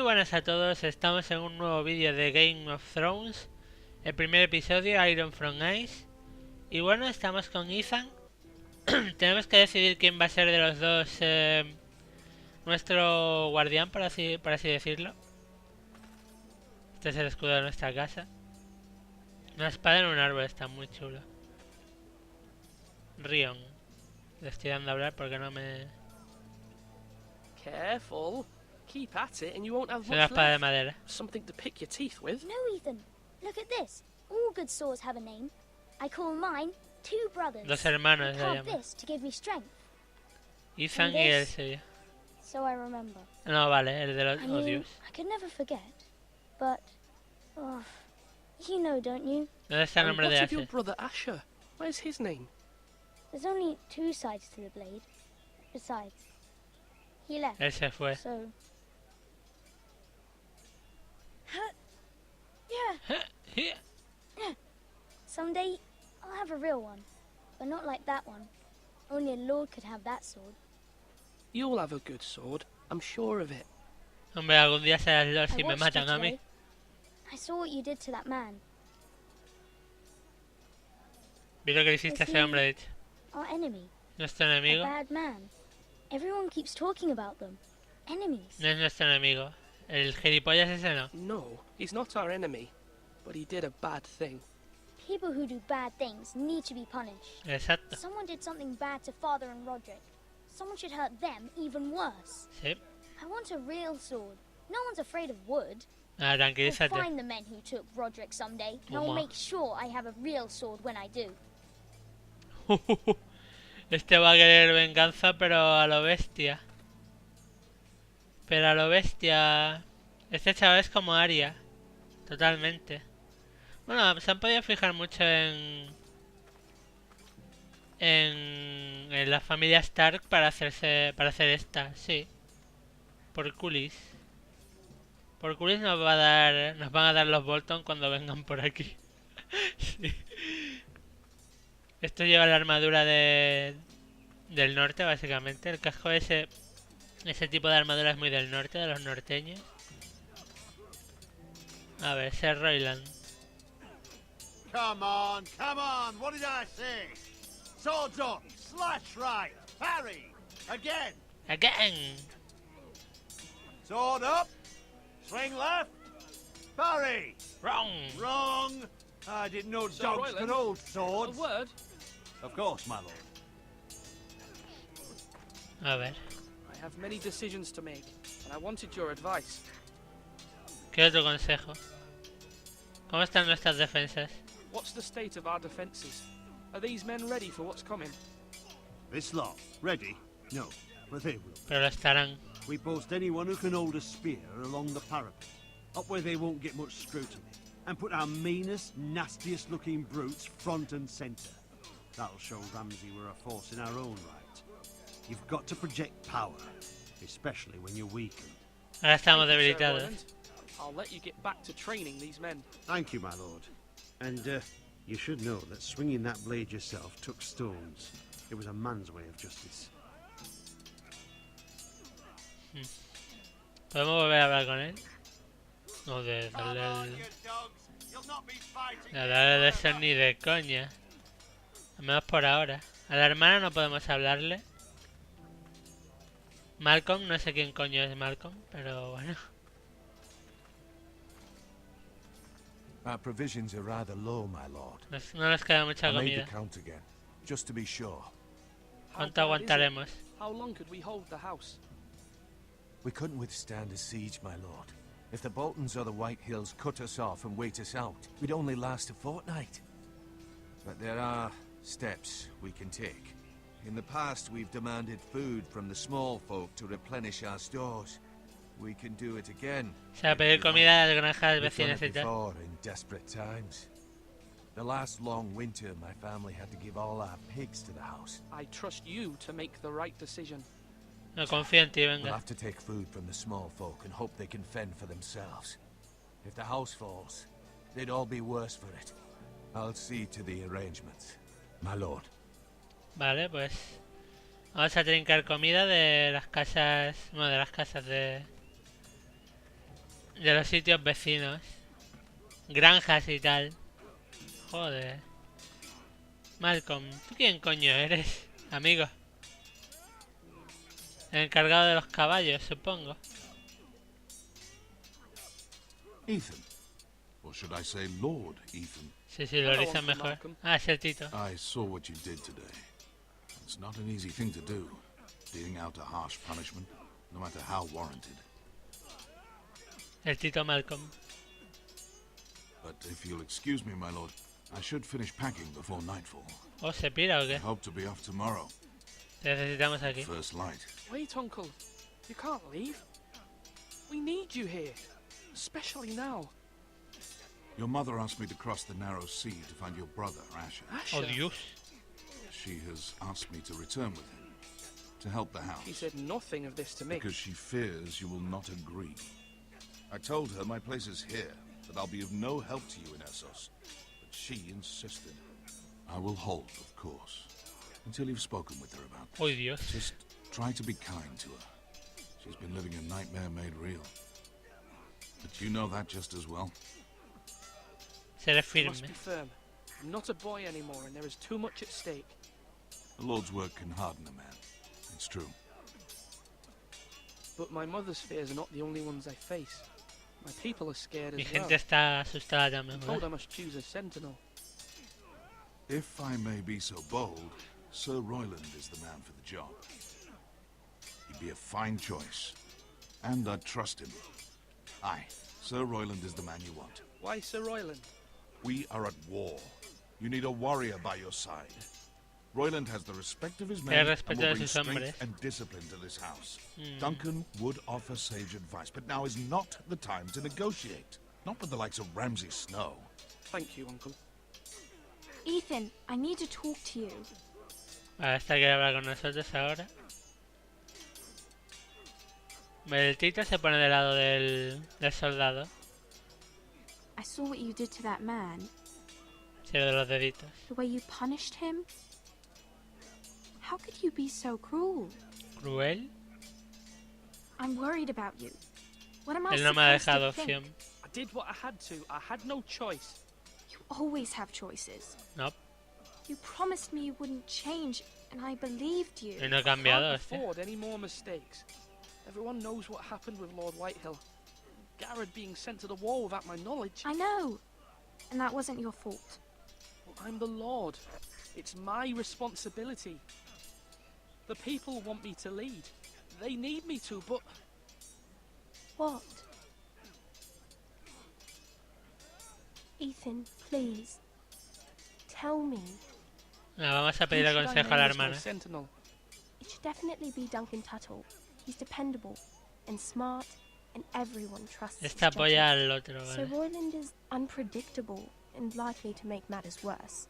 buenas a todos, estamos en un nuevo vídeo de Game of Thrones, el primer episodio, Iron from Ice. Y bueno, estamos con Ethan. Tenemos que decidir quién va a ser de los dos nuestro guardián, por así decirlo. Este es el escudo de nuestra casa. Una espada en un árbol, está muy chulo. Rion. Le estoy dando a hablar porque no me... Careful. Keep at it and you won't have Es una much espada de left. madera. Something to pick your teeth with. No, Ethan. Look at this. All good swords have a name. I call mine Two Brothers. Dos hermanos I se carved llama. this to give me strength. Ethan y el suyo. So I remember. No, vale, el de los I mean, odios. I could never forget. But, oh, you know, don't you? ¿Dónde está el And nombre what de of your Asher? brother Asher? Where's his name? There's only two sides to the blade. Besides, he left. Él se fue. So. Yeah. Someday I'll have a real one, but not like that one. Only a lord could have that sword. You'll have a good sword. I'm sure of it. Hombre, algún día serás Lord I si me watched you matan a mí. today. I saw what you did to that man. Vi lo que le hiciste a Is ese he- hombre, de hecho. Our enemy. Nuestro A enemigo. bad man. Everyone keeps talking about them. Enemies. No es nuestro enemigo. El gilipollas ese no. No, he's not our enemy. But he did a bad thing. People who do bad things need to be punished. Exacto. Someone did something bad to Father and Roderick. Someone should hurt them even worse. Sí. I want a real sword. No one's afraid of wood. Ah, I'll tranquilízate. find the men who took Roderick someday, and I'll Toma. make sure I have a real sword when I do. Este va a querer venganza, pero a lo bestia. Pero a lo bestia. Este chaval es como Arya. Totalmente. Bueno, se han podido fijar mucho en la familia Stark para hacer esta, sí. Por culis. Por culis nos van a dar los Bolton cuando vengan por aquí. Sí. Esto lleva la armadura del norte, básicamente. El casco ese tipo de armadura es muy del norte, de los norteños. A ver, Ser Royland. Come on, what did I say? Swords up, slash right, parry, again. Again. Sword up, swing left, parry. Wrong. Wrong. I didn't know Sir dogs Royland, could hold A swords. word? Of course, my lord. A ver. I have many decisions to make, and I wanted your advice. ¿Qué otro consejo? ¿Cómo están nuestras defensas? What's the state of our defences? Are these men ready for what's coming? This lot, ready? No, but they will. Pero lo estarán. We post anyone who can hold a spear along the parapet, up where they won't get much scrutiny, and put our meanest, nastiest looking brutes front and centre. That'll show Ramsay we're a force in our own right. You've got to project power, especially when you're weakened. Ahora estamos Thank you, Sir debilitados. Royland. I'll let you get back to training these men. Thank you, my lord. And you should know that swinging that blade yourself took stones. It was a man's way of justice. ¿Podemos volver a hablar con él? No, de darle de eso ni de coña. Al menos por ahora. A la hermana no podemos hablarle. Malcolm, no sé quién coño es Malcolm, pero bueno. Our provisions are rather low, my lord. No nos queda mucha I made comida. the count again, just to be sure. How ¿Cuánto bad is it? aguantaremos? How long could we hold the house? We couldn't withstand a siege, my lord. If the Boltons or the White Hills cut us off and wait us out, we'd only last a fortnight. But there are steps we can take. In the past, we've demanded food from the small folk to replenish our stores. We can do it again. O sea, pedir comida a las granjas We've done vecinas y it tal. before in desperate times. The last long winter, my family had to give all our pigs to the house. I trust you to make the right decision. No confío en ti, We'll venga. have to take food from the small folk and hope they can fend for themselves. If the house falls, they'd all be worse for it. I'll see to the arrangements, my lord. Vale, pues vamos a trincar comida de las casas, bueno, de las casas de los sitios vecinos. Granjas y tal. Joder. Malcolm, ¿tú quién coño eres? Amigo. El encargado de los caballos, supongo. Ethan. Or should I say Lord Ethan? Sí, sí, lo Hello, dicen Uncle mejor. Malcolm. Ah, es el Tito. I saw what you did today. It's not an easy thing to do, dealing out a harsh punishment, no matter how warranted. El Tito Malcolm. But if you'll excuse me, my lord, I should finish packing before nightfall. ¿O se pira o I qué? hope to be off tomorrow, Te necesitamos aquí. first light. Wait, Uncle. You can't leave. We need you here. Especially now. Your mother asked me to cross the narrow sea to find your brother, Asher. Oh, Asher. Dios. She has asked me to return with him, to help the house, She said nothing of this to me. because she fears you will not agree. I told her my place is here, that I'll be of no help to you in Essos, but she insisted. I will hold, of course, until you've spoken with her about Oh, this. Dios. Just try to be kind to her. She's been living a nightmare made real. But you know that just as well. Seré You must firme. be firm. I'm not a boy anymore, and there is too much at stake. The Lord's work can harden a man. It's true. But my mother's fears are not the only ones I face. My people are scared Mi as well. gente está asustada también, I'm told I ¿verdad? must choose a sentinel. If I may be so bold, Sir Royland is the man for the job. He'd be a fine choice. And I'd trust him. Aye, Sir Royland is the man you want. Why Sir Royland? We are at war. You need a warrior by your side. Royland has the respect of his men and respeto will de bring sus hombres. strength and discipline to this house. Duncan would offer sage advice, but now is not the time to negotiate. Not with the likes of Ramsay Snow. Thank you, Uncle. Ethan, I need to talk to you. Vale, esta quiere hablar con nosotros ahora. El Tito se pone del lado del soldado. I saw what you did to that man, Sí, lo de los deditos. the way you punished him. How could you be so cruel? Cruel. I'm worried about you. What am I Él no me ha supposed dejado to opción. think? I did what I had to. I had no choice. You always have choices. No, You promised me you wouldn't change, and I believed you. y no he cambiado. Can't Este. afford any more mistakes. Everyone knows what happened with Lord Whitehill. Garrett being sent to the wall without my knowledge. I know, and that wasn't your fault. Well, I'm the Lord. It's my responsibility. The people want me to lead. They need me to, but What? Ethan, please. Tell me. Bueno, vamos a who pedir should I consejo a la name as my hermana. sentinel? It should definitely be Duncan Tuttle. He's dependable and smart, and everyone trusts his Esta apoya judgment. al otro, So vale. Royland is unpredictable and likely to make matters worse.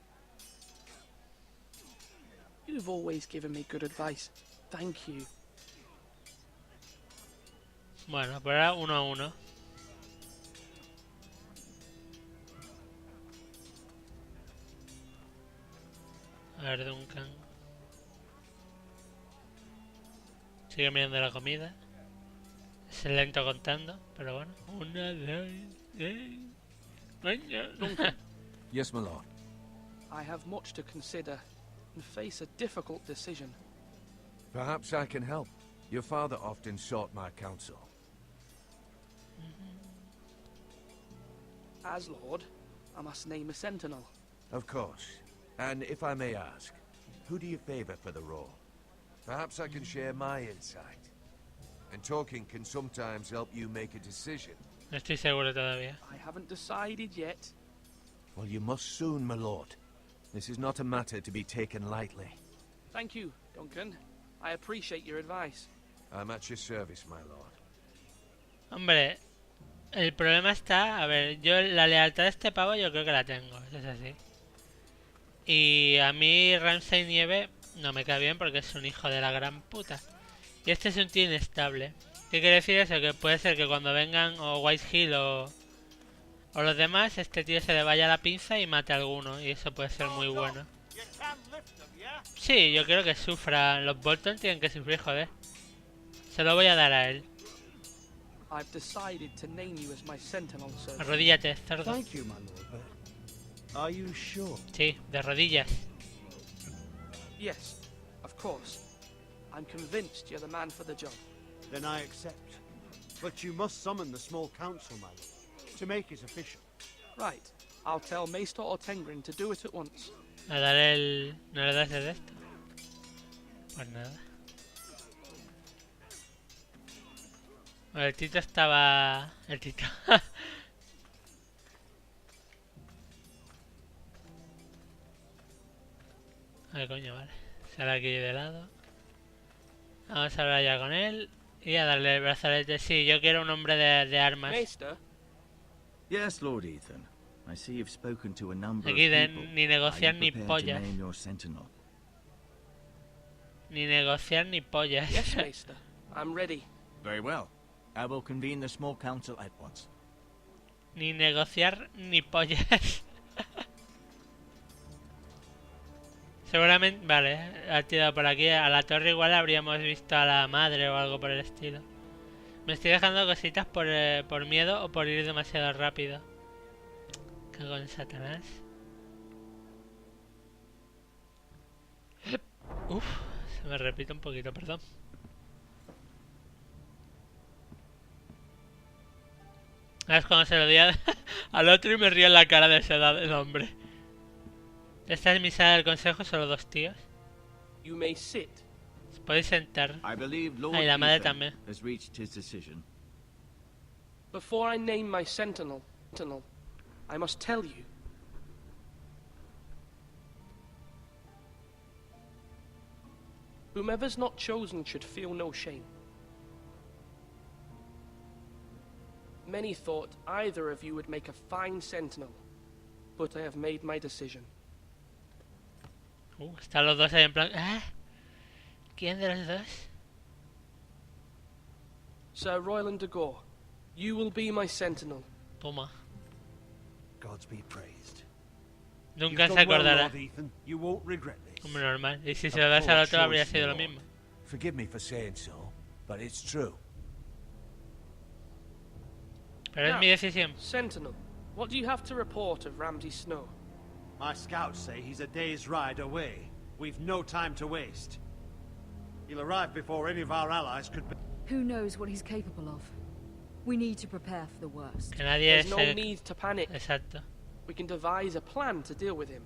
You've always given me good advice. Thank you. Bueno, pues ahora 1-1. A ver, Duncan. Sigue mirando la comida. Es lento contando, pero bueno. Una, dos, coño. Duncan, Yes, my lord. I have much to consider and face a difficult decision. Perhaps I can help. Your father often sought my counsel. As Lord, I must name a sentinel. Of course. And if I may ask, who do you favor for the role? Perhaps I can share my insight. And talking can sometimes help you make a decision. No estoy seguro todavía. I haven't decided yet. Well, you must soon, my lord. This is not a matter to be taken lightly. Thank you, Duncan. I appreciate your advice. I'm at your service, my lord. Hombre, el problema está... A ver, yo la lealtad de este pavo yo creo que la tengo, eso es así. Y a mí Ramsay Nieve no me cae bien porque es un hijo de la gran puta. Y este es un tío inestable. ¿Qué quiere decir eso? Que puede ser que cuando vengan o Whitehill o los demás, este tío se le vaya la pinza y mate a alguno. Y eso puede ser muy bueno. Sí, yo creo que sufra. Los Bolton tienen que sufrir, joder. Se lo voy a dar a él. I've decided to name you as my sentinel, sir. Arrodíllate, cerdo. Thank you, my lord, but are you sure? Sí, de rodillas. Yes, of course. I'm convinced you're the man for the job. Then I accept. But you must summon the small council, my lord, to make it official. Right. I'll tell Maester Ortengrin to do it at once. A dar el... ¿No le das el de esto? Pues nada. Bueno, el Tito estaba... El Tito... Ay, coño, vale. Sale aquí de lado. Vamos a hablar ya con él. Y a darle el brazalete. Sí, yo quiero un hombre de armas. Maester? Yes, Lord Ethan. I see you've spoken to a number Aquí of de people. ni negociar Are ni you prepared to pollas. name your sentinel? Ni negociar ni pollas. Yes, Maester. I'm ready. Very well. I will convene the small council at once. Ni negociar ni pollas. Seguramente... Vale, ha tirado por aquí. A la torre igual habríamos visto a la madre o algo por el estilo. Me estoy dejando cositas por miedo o por ir demasiado rápido. Cago en Satanás. Uf, se me repite un poquito, perdón. Es cuando se lo di al otro y me río en la cara de esa edad del hombre. Esta es mi sala del consejo, solo dos tíos. You may sit. Os podéis sentar. I believe Lord Ay, la madre Ethan también. has reached his decision. Before I name my sentinel, I must tell you. Whomever's not chosen should feel no shame. Many thought either of you would make a fine sentinel, but I have made my decision. Están los dos ahí en plan... ¿Eh? ¿Quién de los dos? Sir Royland de Gore, you will be my sentinel. Toma. Gods be praised. Nunca You've se done well, acordará. Lord Ethan. You won't regret this. Hombre, normal. Y si se lo das al otro habría sido lo mismo. Forgive me for saying so, but it's true. Pero es Now, mi decisión. Sentinel, what do you have to report of Ramsay Snow? My scouts say he's a day's ride away. We've no time to waste. He'll arrive before any of our allies could be... Who knows what he's capable of? We need to prepare for the worst. Que nadie There's se... no need to panic. Exacto. We can devise a plan to deal with him.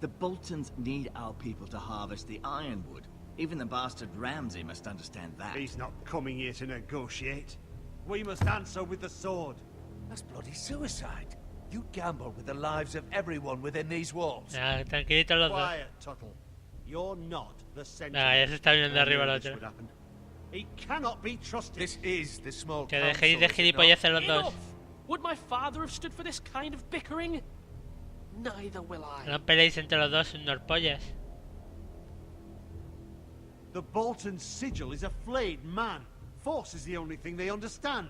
The Boltons need our people to harvest the ironwood. Even the bastard Ramsay must understand that. He's not coming here to negotiate. We must answer with the sword. That's bloody suicide. You gamble with the lives of everyone within these walls. Ya, tranquilitos los dos. Quiet, Tuttle. You're not the sentinel. Ah, ya se está viendo I arriba knew el this otro. would happen. He cannot be trusted. This is the small Que council, dejéis de is it not? gilipolleces los dos. Enough! Would my father have stood for this kind of bickering? Neither will I. No peleéis entre los dos, unos pollas. The Bolton sigil is a flayed man. Force is the only thing they understand.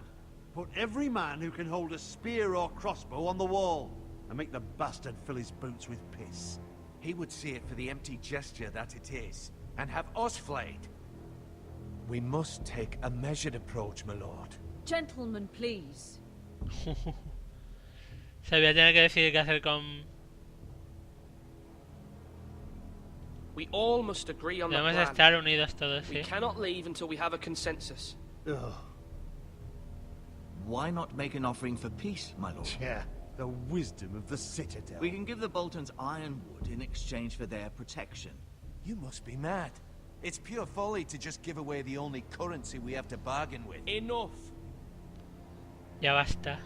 Put every man who can hold a spear or crossbow on the wall, and make the bastard fill his boots with piss. He would see it for the empty gesture that it is, and have us flayed. We must take a measured approach, my lord. Gentlemen, please. Se voy a tener que decidir qué hacer con... We all must agree on the Debemos plan. estar unidos todos, We sí. cannot leave until we have a consensus. Ugh. Why not make an offering for peace, my lord? Yeah, the wisdom of the Citadel. We can give the Boltons ironwood in exchange for their protection. You must be mad. It's pure folly to just give away the only currency we have to bargain with. Enough! Ya basta.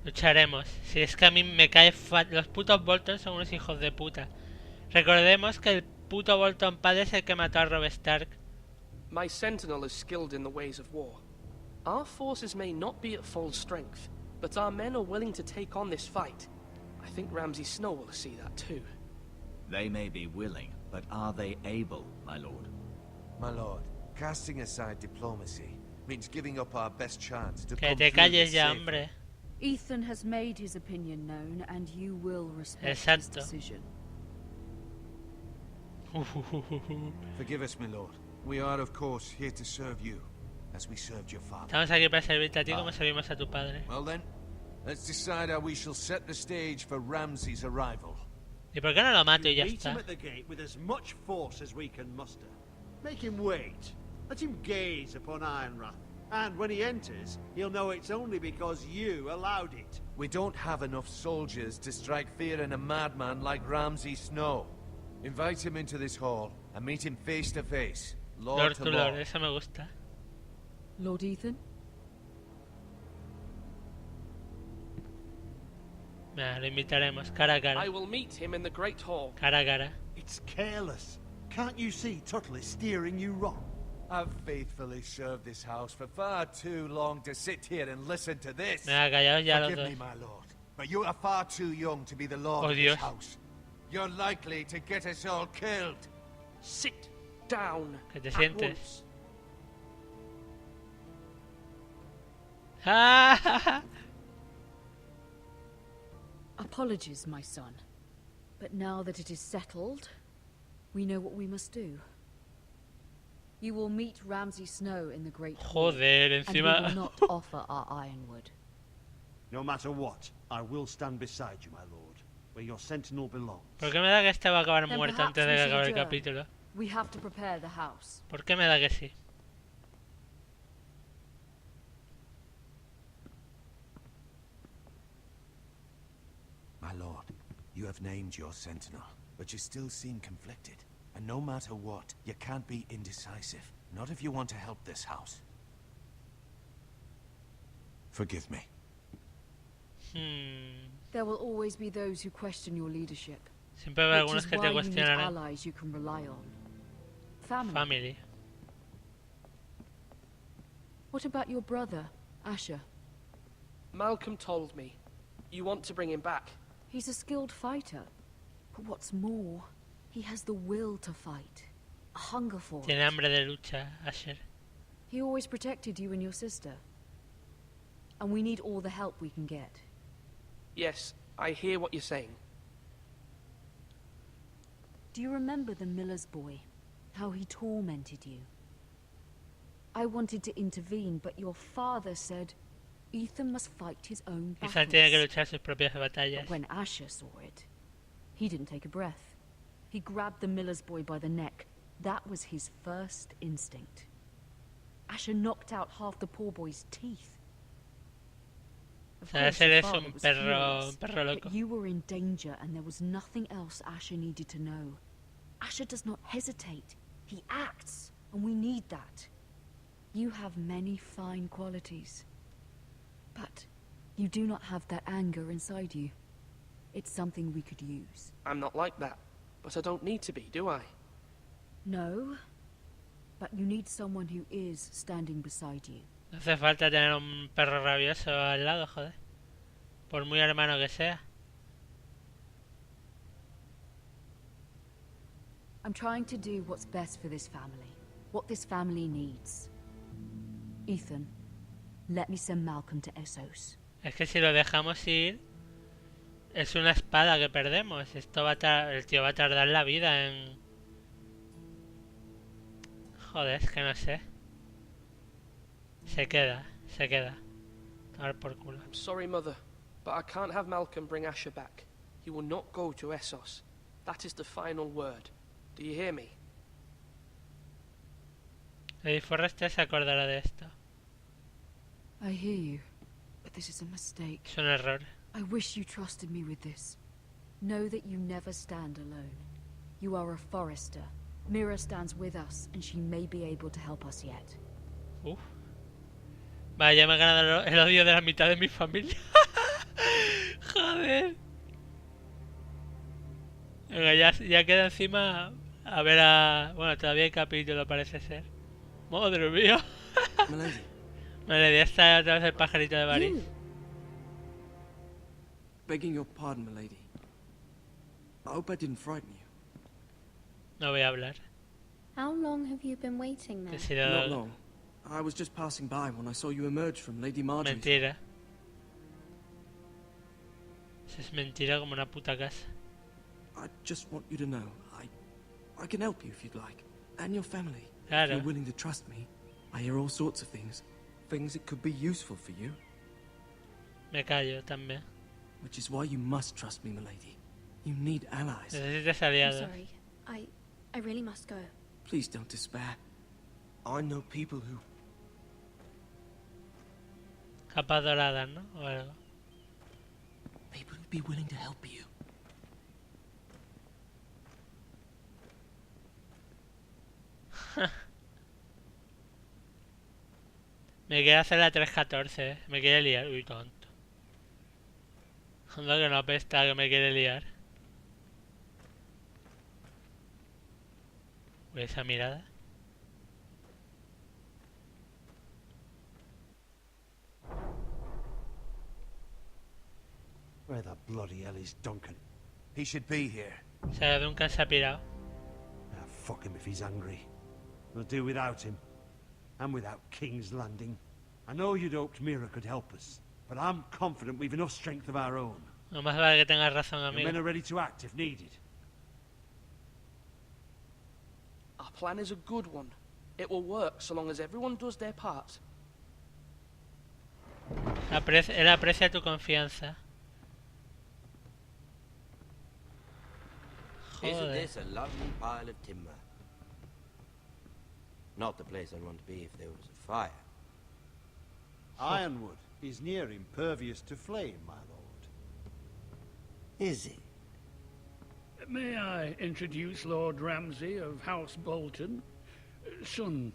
Lucharemos. Si es que a mí me cae los putos Bolton son unos hijos de puta. Recordemos que el puto Bolton padre es el que mató a Robb Stark. My sentinel is skilled in the ways of war. Our forces may not be at full strength, but our men are willing to take on this fight. I think Ramsay Snow will see that too. They may be willing, but are they able, my lord? My lord, casting aside diplomacy means giving up our best chance to Que come te through calles this ya, safely. hombre. Ethan has made his opinion known, and you will respect his Exacto. decision. Forgive us, my lord. We are, of course, here to serve you. as we served your father. Estamos aquí para servirte a ti como servimos a tu padre. Well then, let's decide how we shall set the stage for Ramsay's arrival. ¿Y por qué no lo mato y ya Meet him está? at the gate with as much force as we can muster. Make him wait. Let him gaze upon Ironrath. And when he enters, he'll know it's only because you allowed it. We don't have enough soldiers to strike fear in a madman like Ramsay Snow. Invite him into this hall and meet him face to face, Lord to to lord. Lord, eso me gusta. Lord Ethan? Nah, lo invitaremos, cara a I cara. will meet him in the Great Hall. Cara a cara. It's careless. Can't you see Tuttle is steering you wrong? I've faithfully served this house for far too long to sit here and listen to this. Venga, callaos ya los Forgive dos. me, my lord, but you are far too young to be the lord Oh, of Dios. this house. You're likely to get us all killed. Sit down. Que te at sientes. once. Apologies, my son. But now that it is settled, we know what we must do. You will meet Ramsay Snow in the Great Hall, Joder, and we will encima... not offer our ironwood. No matter what, I will stand beside you, my lord, where your sentinel belongs. ¿Por qué me da que este va a acabar Then muerto perhaps antes de we que should acabe el adjourn. capítulo? We have to prepare the house. ¿Por qué me da que sí? My lord, you have named your sentinel, but you still seem conflicted. And no matter what, you can't be indecisive. Not if you want to help this house. Forgive me. There will always be those who question your leadership. Siempre habrá Which algunos is que te why you need cuestionarán. allies you can rely on. Family. What about your brother, Asher? Malcolm told me. You want to bring him back. He's a skilled fighter. But what's more, he has the will to fight. A hunger for Tiene it. hambre de lucha, Asher. He always protected you and your sister. And we need all the help we can get. Yes, I hear what you're saying. Do you remember the miller's boy? How he tormented you? I wanted to intervene, but your father said Ethan must fight his own Ethan tiene que battles. luchar sus propias batallas. But when Asher saw it, he didn't take a breath. He grabbed the miller's boy by the neck. That was his first instinct. Asher knocked out half the poor boy's teeth. Of O sea, course, Asher your es father un was perro furious, loco. but you were in danger and there was nothing else Asher needed to know. Asher does not hesitate. He acts, and we need that. You have many fine qualities. But you do not have that anger inside you. It's something we could use. I'm not like that. But I don't need to be, do I? No, but you need someone who is standing beside you. No hace falta tener un perro rabioso al lado, joder. Por muy hermano que sea. I'm trying to do what's best for this family. What this family needs. Ethan, let me send Malcolm to Essos. Es que si lo dejamos ir, es una espada que perdemos. Esto va a el tío va a tardar la vida en... Joder, es que no sé. Se queda. Tomar por culo. I'm sorry, Mother, but I can't have Malcolm bring Asher back. He will not go to Essos. That is the final word. Do you hear me? Lady Forrester se acordará de esto. I hear you, but this is a mistake. Es un error. I wish you trusted me with this. Know that you never stand alone. You are a Forrester. Mira stands with us, and she may be able to help us yet. Uf. Vale, ya me he ganado el odio de la mitad de mi familia. Joder. Venga, ya queda encima a ver a... Bueno, todavía hay capítulo, parece ser. Madre mía. Milady. Vale, ya está otra vez el pajarito de Varys. Begging your pardon, milady. I hope I didn't frighten you. No voy a hablar. How long have you been waiting there? He sido... Not long. I was just passing by when I saw you emerge from Lady Marjorie's. Mentira. Eso es mentira como una puta casa. I just want you to know, I can help you if you'd like. And your family. If Claro. you're willing to trust me. I hear all sorts of things. Things that could be useful for you. Me callo también. Which is why you must trust me, milady. You need allies. Necesitas I'm aliados. sorry. I really must go. Please don't despair. I know people who... Capas doradas, ¿no? O algo. People who'd be willing to help you. Me quiere hacer la 314, Me quiere liar. Uy, tonto. Anda que no apesta, que me quiere liar. Uy, esa mirada. Where the bloody hell is Duncan? He should be here. O sea, Duncan se ha pirado. Ah, fuck him if he's angry. We'll do without him. And without King's Landing. I know you'd hoped Mira could help us, but I'm confident we've enough strength of our own. No más vale que tengas razón, Your amigo. men are ready to act if needed. Our plan is a good one. It will work so long as everyone does their part. Él aprecia tu confianza. Isn't Joder. this a lovely pile of timber? Not the place I'd want to be if there was a fire. Ironwood is near impervious to flame, my lord. Is it? May I introduce Lord Ramsay of House Bolton, son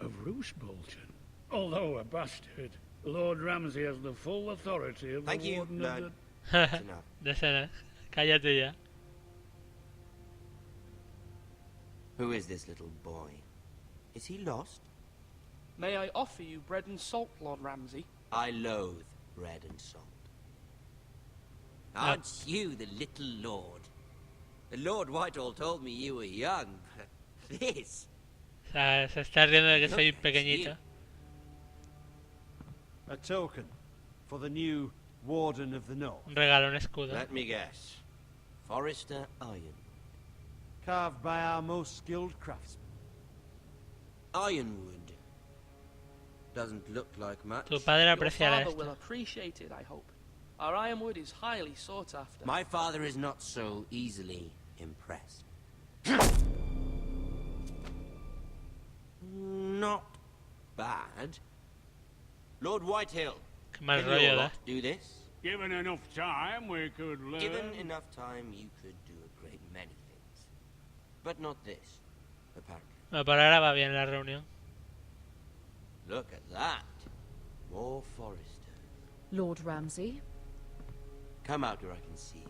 of Roose Bolton. Although a bastard, Lord Ramsay has the full authority of Thank the you, Warden Lord. of That's enough. Decenas. Cállate ya. Who is this little boy? Is he lost? May I offer you bread and salt, Lord Ramsay? I loathe bread and salt. Aren't you the little lord? The Lord Whitehall told me you were young, but this... O sea, se está riendo de que soy Look at pequeñito. you. A token for the new Warden of the North. Un regalo, un escudo. Let me guess. Forrester Iron. Carved by our most skilled craftsmen. Ironwood. Doesn't look like much. Tu padre Your apreciará father will esto. appreciate it, I hope. Our ironwood is highly sought after. My father is not so easily impressed. Not bad. Lord Whitehill, Qué mal can rollo your da. lot do this? Given enough time, we could learn. Given enough time, you could do a great many things. But not this, apparently. Bueno, por ahora va bien la reunión. Look at that. More Forresters. Lord Ramsay, Come out where I can see you.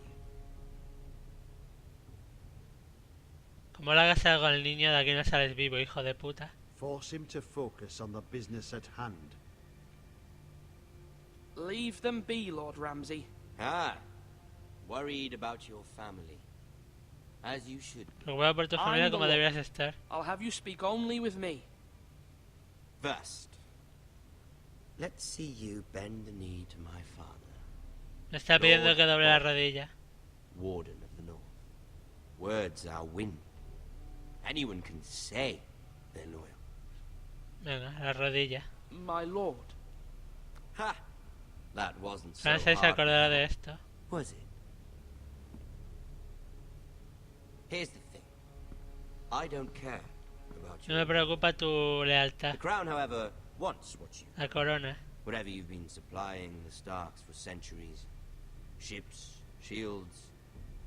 Como le hagas algo al niño, de aquí no sales vivo, hijo de puta. Force him to focus on the business at hand. Leave them be, Lord Ramsay. Ah, worried about your family. As you should be. Preocupado por tu familia I'm the como Lord. deberías estar. I'll have you speak only with me. First, let's see you bend the knee to my father, Me está pidiendo Lord que doble la Bob. rodilla. Warden of the North. Words are wind. Anyone can say they're loyal. Venga, la rodilla. My lord. Ha! That wasn't so Ramsay se hard, acordará now, de esto. was it? Here's the thing. I don't care about No you. me preocupa tu lealtad. The crown, however, wants what you... La corona. Whatever you've been supplying the Starks for centuries. Ships, shields,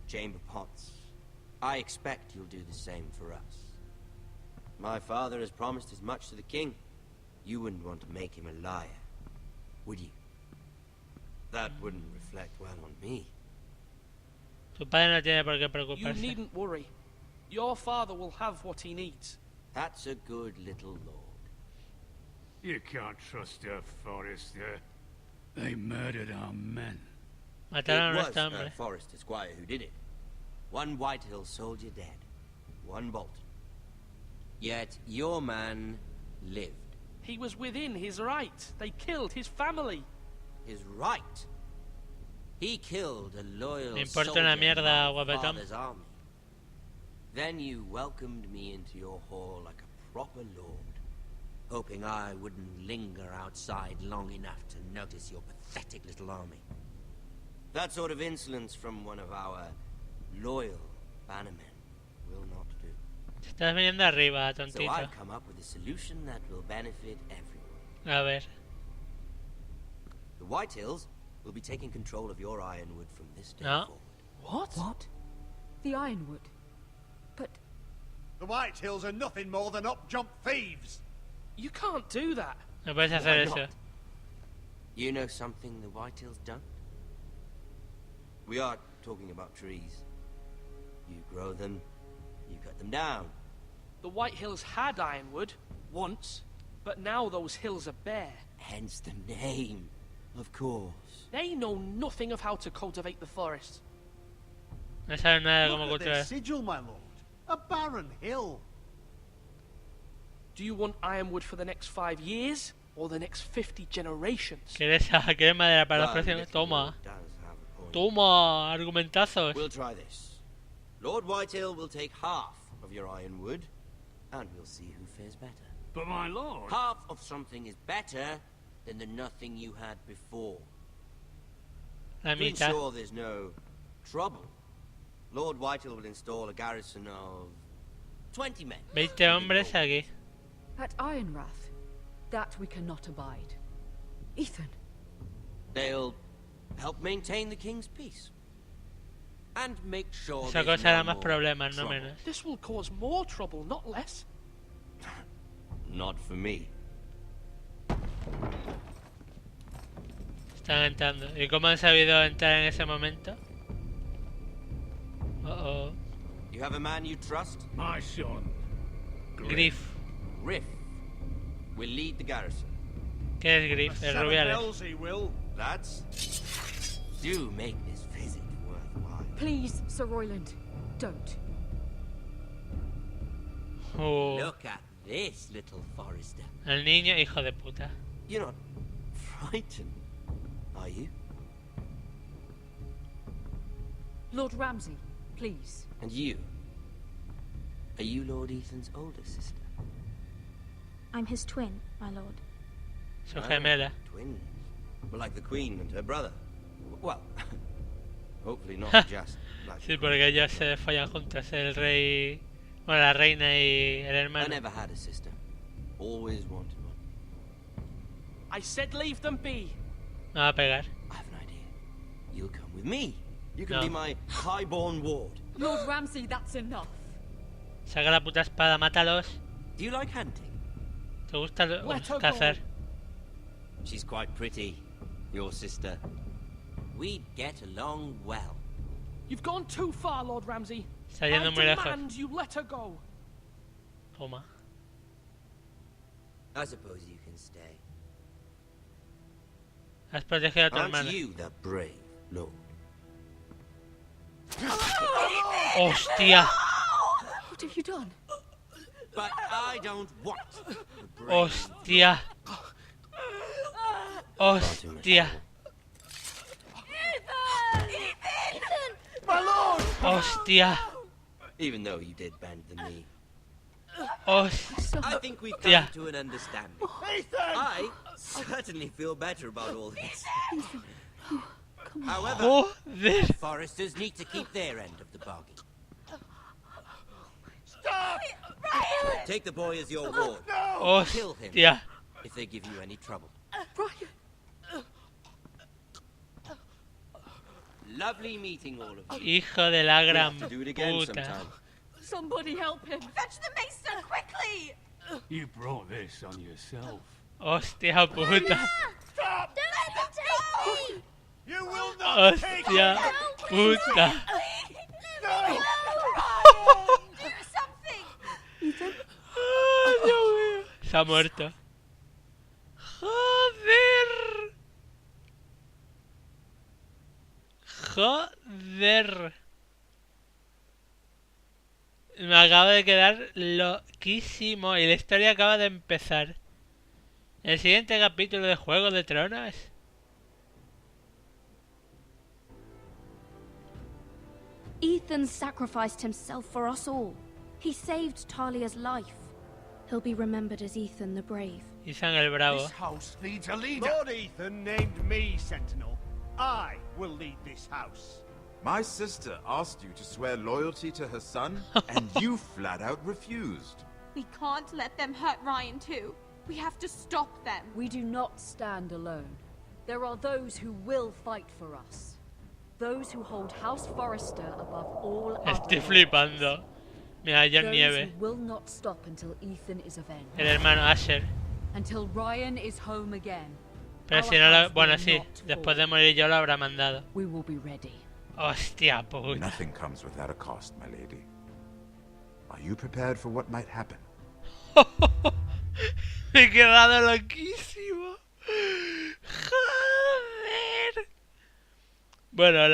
chamber pots. I expect you'll do the same for us. My father has promised as much to the king. You wouldn't want to make him a liar, would you? That wouldn't reflect well on me. Tu padre no tiene por qué You preocuparse. needn't worry. Your father will have what he needs. That's a good little lord. You can't trust her, Forrester. They murdered our men. Mataron a It was nuestro hombre. Forrester Squire who did it. One Whitehill soldier dead. One Bolton. Yet your man lived. He was within his right. They killed his family. His right. He killed a loyal Me importa soldier una in mierda, my guapetón. father's army. Then you welcomed me into your hall like a proper lord. hoping I wouldn't linger outside long enough to notice your pathetic little army. That sort of insolence from one of our loyal bannermen will not do. Estás viniendo arriba, So tontito. I've come up with a solution that will benefit everyone. A ver. The Whitehills will be taking control of your ironwood from this day No. forward. What? The Ironwood? But The Whitehills are nothing more than up-jump thieves. You can't do that. No puedes hacer Why eso. not? You know something the Whitehills don't? We are talking about trees. You grow them, you cut them down. The White Hills had ironwood, once, but now those hills are bare. Hence the name, of course. They know nothing of how to cultivate the forest. No saben nada de cómo Look at their cultivar. sigil, my lord. A barren hill. Do you want ironwood for the next 5 years, or the next 50 generations? ¿Quieres madera para los Well, próximos? little Toma. Lord does have a point. Toma, argumentazos. We'll try this. Lord Whitehill will take half of your ironwood, and we'll see who fares better. But my lord... Half of something is better than the nothing you had before. La To mitad. ensure there's no trouble, Lord Whitehill will install a garrison of 20 men. 20 hombres aquí. at Ironrath, that we cannot abide. Ethan. They'll help maintain the king's peace. And make sure Esa there's cosa era no más more problemas, no trouble. menos. This will cause more trouble, not less. Not for me. Están entrando. ¿Y cómo han sabido entrar en ese momento? Oh, You have a man you trust? My son. Griff. Riff will lead the garrison. ¿Qué es Griff? El Rubiales. he will. Lads, do make this visit worthwhile. Please, Sir Royland, don't. Oh. Look at this, little Forester. El niño, hijo de puta. You're not frightened, are you? Lord Ramsay, please. And you? Are you Lord Ethan's older sister? I'm his twin, my lord. Su gemela. Twins. Well, like the Queen and her brother. Well, hopefully not just like Sí, porque ellos se follan juntos. El rey... Bueno, la reina y el I hermano. never had a sister. Always wanted one. I said leave them be. Me va a pegar. I have an idea. You'll come with me. You can No. be my highborn ward. Lord Ramsay, that's enough. Saca la puta espada, mátalos. Do you like hunting? ¿Te gusta Let her cazar? She's quite pretty, your sister. We'd get along well. You've gone too far, Lord Ramsay. Está yendo I muy lejos. demand you let her go. Toma. I suppose you can stay. Has protegido a tu Aren't hermana. you the brave lord? ¡Hostia! What have you done? But I don't want the brave. ¡Hostia! ¡Hostia! My lord! ¡Hostia! Even though you did bend the knee. ¡Hostia! I think we've come Yeah. to an understanding. I certainly feel better about all this. However, ¡Joder! foresters need to keep their end of the bargain. Stop! Take the boy as your ward. Kill him ¡Hostia! if they give you any trouble. Brian. Lovely meeting all of you. Hijo de la We'll gran have to do it again puta. sometime. Somebody help him. Fetch the mason quickly! You brought this on yourself. ¡Hostia puta! Stop! Don't let them take me! You will not take ¡Hostia it! puta! No! Do something! ¡Ay, Dios mío! Se ha muerto. ¡Joder! ¡Joder! Me acabo de quedar loquísimo y la historia acaba de empezar. El siguiente capítulo de Juego de Tronos. Ethan sacrificed himself for us all. He saved Talia's life. He'll be remembered as Ethan the Brave. Ethan el Bravo. This house needs a leader. Lord Ethan named me Sentinel. I will lead this house. My sister asked you to swear loyalty to her son, and you flat out refused. We can't let them hurt Ryan too. We have to stop them. We do not stand alone. There are those who will fight for us. Those who hold House Forrester above all Estoy other. flipando. Mira, ayer Those nieve. who will not stop until Ethan is avenged. El hermano Asher. Until Ryan is home again. Pero si no lo... Bueno, sí. Después de morir yo lo habrá mandado. We will be ready. Hostia puta. Nothing comes without a cost, my lady. Are you prepared for what might happen? Me he quedado loquísimo. Joder. Bueno,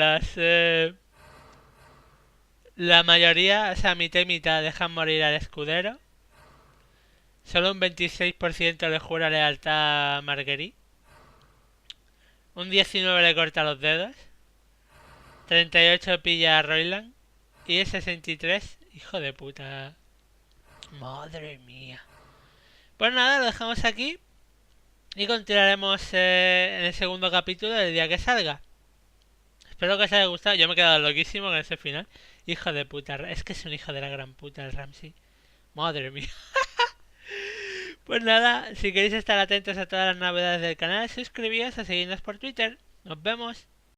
la mayoría, o sea, mitad y mitad, dejan morir al escudero. Solo un 26% le jura lealtad a Marguerite. Un 19% le corta los dedos. 38% pilla a Royland. Y el 63%, hijo de puta. Madre mía. Pues nada, lo dejamos aquí. Y continuaremos en el segundo capítulo del día que salga. Espero que os haya gustado. Yo me he quedado loquísimo con ese final. Hijo de puta. Es que es un hijo de la gran puta el Ramsay. Madre mía. Pues nada, si queréis estar atentos a todas las novedades del canal, suscribíos o seguidnos por Twitter. Nos vemos.